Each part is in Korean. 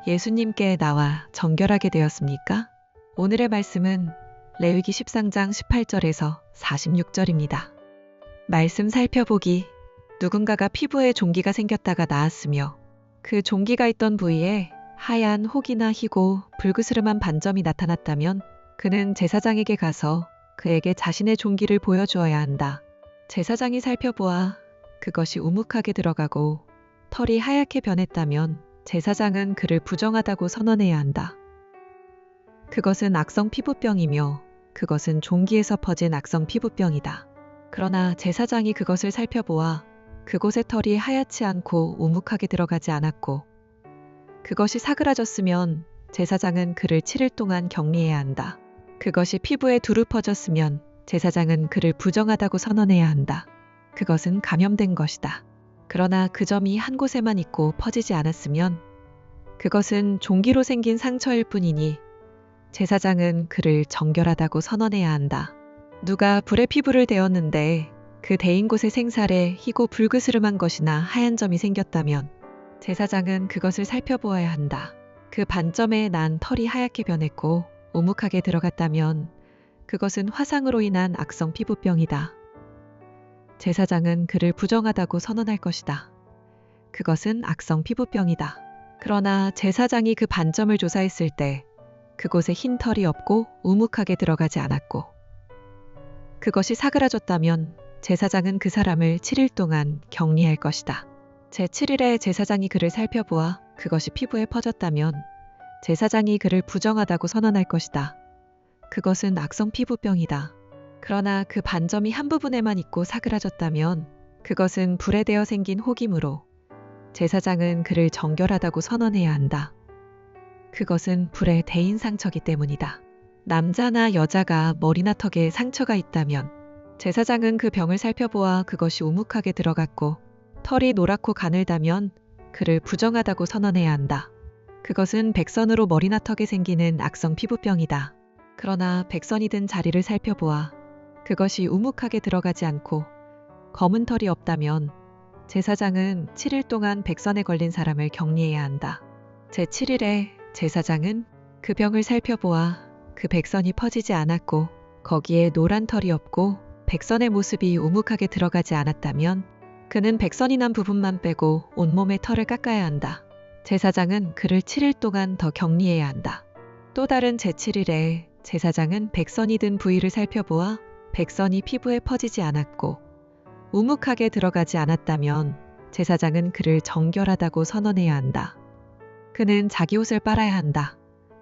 예수님께 나와 정결하게 되었습니까? 오늘의 말씀은 레위기 13장 18절에서 46절입니다. 말씀 살펴보기. 누군가가 피부에 종기가 생겼다가 나았으며 그 종기가 있던 부위에 하얀 혹이나 희고 불그스름한 반점이 나타났다면 그는 제사장에게 가서 그에게 자신의 종기를 보여주어야 한다. 제사장이 살펴보아 그것이 우묵하게 들어가고 털이 하얗게 변했다면 제사장은 그를 부정하다고 선언해야 한다. 그것은 악성 피부병이며 그것은 종기에서 퍼진 악성 피부병이다. 그러나 제사장이 그것을 살펴보아 그곳의 털이 하얗지 않고 우묵하게 들어가지 않았고 그것이 사그라졌으면 제사장은 그를 7일 동안 격리해야 한다. 그것이 피부에 두루 퍼졌으면 제사장은 그를 부정하다고 선언해야 한다. 그것은 감염된 것이다. 그러나 그 점이 한 곳에만 있고 퍼지지 않았으면 그것은 종기로 생긴 상처일 뿐이니 제사장은 그를 정결하다고 선언해야 한다. 누가 불에 피부를 대었는데 그 대인 곳의 생살에 희고 불그스름한 것이나 하얀 점이 생겼다면 제사장은 그것을 살펴보아야 한다. 그 반점에 난 털이 하얗게 변했고 우묵하게 들어갔다면 그것은 화상으로 인한 악성 피부병이다. 제사장은 그를 부정하다고 선언할 것이다. 그것은 악성 피부병이다. 그러나 제사장이 그 반점을 조사했을 때 그곳에 흰 털이 없고 우묵하게 들어가지 않았고 그것이 사그라졌다면 제사장은 그 사람을 7일 동안 격리할 것이다. 제7일에 제사장이 그를 살펴보아 그것이 피부에 퍼졌다면 제사장이 그를 부정하다고 선언할 것이다. 그것은 악성 피부병이다. 그러나 그 반점이 한 부분에만 있고 사그라졌다면 그것은 불에 대어 생긴 혹이므로 제사장은 그를 정결하다고 선언해야 한다. 그것은 불에 대인 상처기 때문이다. 남자나 여자가 머리나 턱에 상처가 있다면 제사장은 그 병을 살펴보아 그것이 우묵하게 들어갔고 털이 노랗고 가늘다면 그를 부정하다고 선언해야 한다. 그것은 백선으로 머리나 턱에 생기는 악성 피부병이다. 그러나 백선이 든 자리를 살펴보아 그것이 우묵하게 들어가지 않고 검은 털이 없다면 제사장은 7일 동안 백선에 걸린 사람을 격리해야 한다. 제7일에 제사장은 그 병을 살펴보아 그 백선이 퍼지지 않았고 거기에 노란 털이 없고 백선의 모습이 우묵하게 들어가지 않았다면 그는 백선이 난 부분만 빼고 온몸의 털을 깎아야 한다. 제사장은 그를 7일 동안 더 격리해야 한다. 또 다른 제7일에 제사장은 백선이 든 부위를 살펴보아 백선이 피부에 퍼지지 않았고 우묵하게 들어가지 않았다면 제사장은 그를 정결하다고 선언해야 한다. 그는 자기 옷을 빨아야 한다.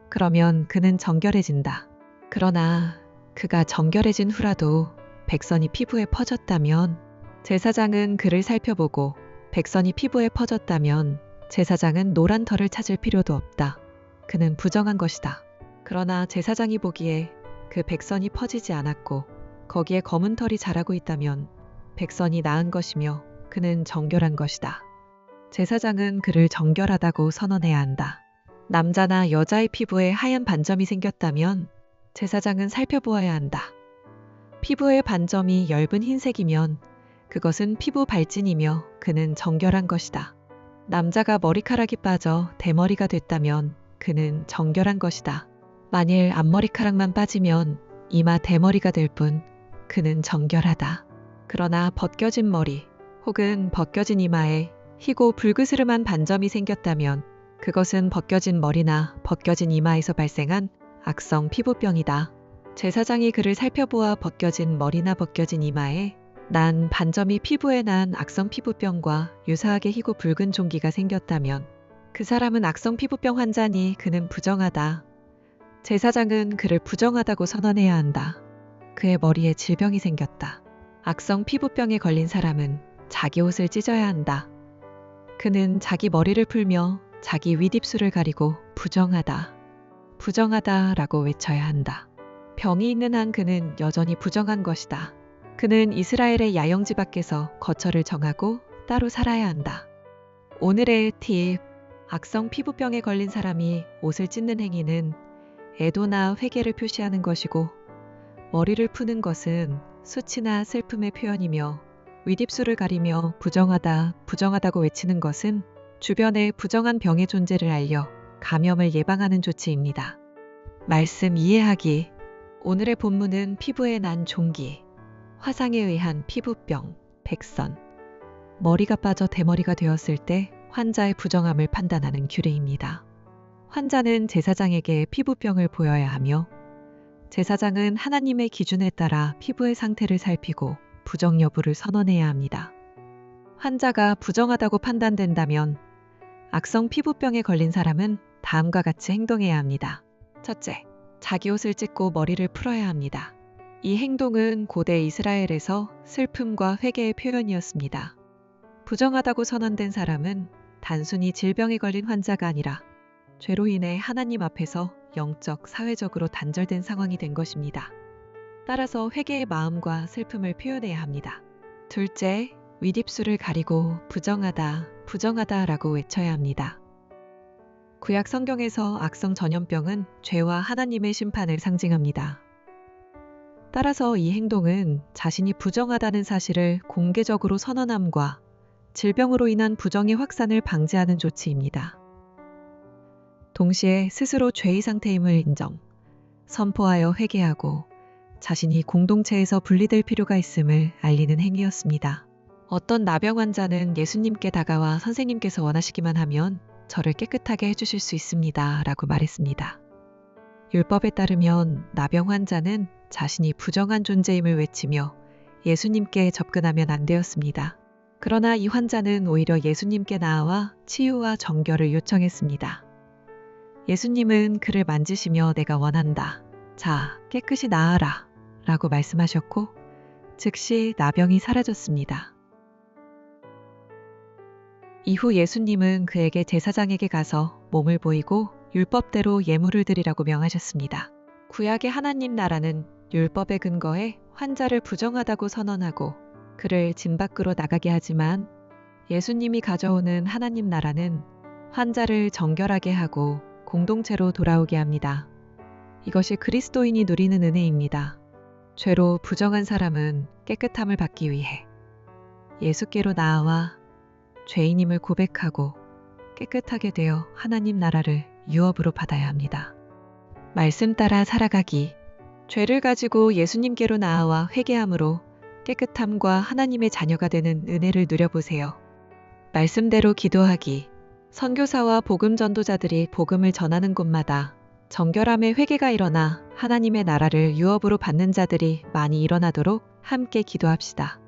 그러면 그는 정결해진다. 그러나 그가 정결해진 후라도 백선이 피부에 퍼졌다면 제사장은 그를 살펴보고 백선이 피부에 퍼졌다면 제사장은 노란 털을 찾을 필요도 없다. 그는 부정한 것이다. 그러나 제사장이 보기에 그 백선이 퍼지지 않았고 거기에 검은 털이 자라고 있다면 백선이 나은 것이며 그는 정결한 것이다. 제사장은 그를 정결하다고 선언해야 한다. 남자나 여자의 피부에 하얀 반점이 생겼다면 제사장은 살펴보아야 한다. 피부의 반점이 엷은 흰색이면 그것은 피부 발진이며 그는 정결한 것이다. 남자가 머리카락이 빠져 대머리가 됐다면 그는 정결한 것이다. 만일 앞머리카락만 빠지면 이마 대머리가 될 뿐 그는 정결하다. 그러나 벗겨진 머리 혹은 벗겨진 이마에 희고 불그스름한 반점이 생겼다면 그것은 벗겨진 머리나 벗겨진 이마에서 발생한 악성 피부병이다. 제사장이 그를 살펴보아 벗겨진 머리나 벗겨진 이마에 난 반점이 피부에 난 악성 피부병과 유사하게 희고 붉은 종기가 생겼다면 그 사람은 악성 피부병 환자니 그는 부정하다. 제사장은 그를 부정하다고 선언해야 한다. 그의 머리에 질병이 생겼다. 악성 피부병에 걸린 사람은 자기 옷을 찢어야 한다. 그는 자기 머리를 풀며 자기 윗입술을 가리고 부정하다. 부정하다라고 외쳐야 한다. 병이 있는 한 그는 여전히 부정한 것이다. 그는 이스라엘의 야영지 밖에서 거처를 정하고 따로 살아야 한다. 오늘의 팁. 악성 피부병에 걸린 사람이 옷을 찢는 행위는 애도나 회개를 표시하는 것이고 머리를 푸는 것은 수치나 슬픔의 표현이며 윗입술을 가리며 부정하다, 부정하다고 외치는 것은 주변에 부정한 병의 존재를 알려 감염을 예방하는 조치입니다. 말씀 이해하기. 오늘의 본문은 피부에 난 종기, 화상에 의한 피부병, 백선, 머리가 빠져 대머리가 되었을 때 환자의 부정함을 판단하는 규례입니다. 환자는 제사장에게 피부병을 보여야 하며 제사장은 하나님의 기준에 따라 피부의 상태를 살피고 부정 여부를 선언해야 합니다. 환자가 부정하다고 판단된다면 악성 피부병에 걸린 사람은 다음과 같이 행동해야 합니다. 첫째, 자기 옷을 찢고 머리를 풀어야 합니다. 이 행동은 고대 이스라엘에서 슬픔과 회개의 표현이었습니다. 부정하다고 선언된 사람은 단순히 질병에 걸린 환자가 아니라 죄로 인해 하나님 앞에서 영적, 사회적으로 단절된 상황이 된 것입니다. 따라서 회개의 마음과 슬픔을 표현해야 합니다. 둘째, 윗입술을 가리고 부정하다, 부정하다라고 외쳐야 합니다. 구약 성경에서 악성 전염병은 죄와 하나님의 심판을 상징합니다. 따라서 이 행동은 자신이 부정하다는 사실을 공개적으로 선언함과 질병으로 인한 부정의 확산을 방지하는 조치입니다. 동시에 스스로 죄의 상태임을 인정, 선포하여 회개하고 자신이 공동체에서 분리될 필요가 있음을 알리는 행위였습니다. 어떤 나병 환자는 예수님께 다가와 선생님께서 원하시기만 하면 저를 깨끗하게 해주실 수 있습니다 라고 말했습니다. 율법에 따르면 나병 환자는 자신이 부정한 존재임을 외치며 예수님께 접근하면 안 되었습니다. 그러나 이 환자는 오히려 예수님께 나아와 치유와 정결을 요청했습니다. 예수님은 그를 만지시며 내가 원한다. 자, 깨끗이 나아라 라고 말씀하셨고 즉시 나병이 사라졌습니다. 이후 예수님은 그에게 제사장에게 가서 몸을 보이고 율법대로 예물을 드리라고 명하셨습니다. 구약의 하나님 나라는 율법에 근거해 환자를 부정하다고 선언하고 그를 진 밖으로 나가게 하지만 예수님이 가져오는 하나님 나라는 환자를 정결하게 하고 공동체로 돌아오게 합니다. 이것이 그리스도인이 누리는 은혜입니다. 죄로 부정한 사람은 깨끗함을 받기 위해 예수께로 나아와 죄인임을 고백하고 깨끗하게 되어 하나님 나라를 유업으로 받아야 합니다. 말씀 따라 살아가기. 죄를 가지고 예수님께로 나아와 회개함으로 깨끗함과 하나님의 자녀가 되는 은혜를 누려보세요. 말씀대로 기도하기. 선교사와 복음 전도자들이 복음을 전하는 곳마다 정결함의 회개가 일어나 하나님의 나라를 유업으로 받는 자들이 많이 일어나도록 함께 기도합시다.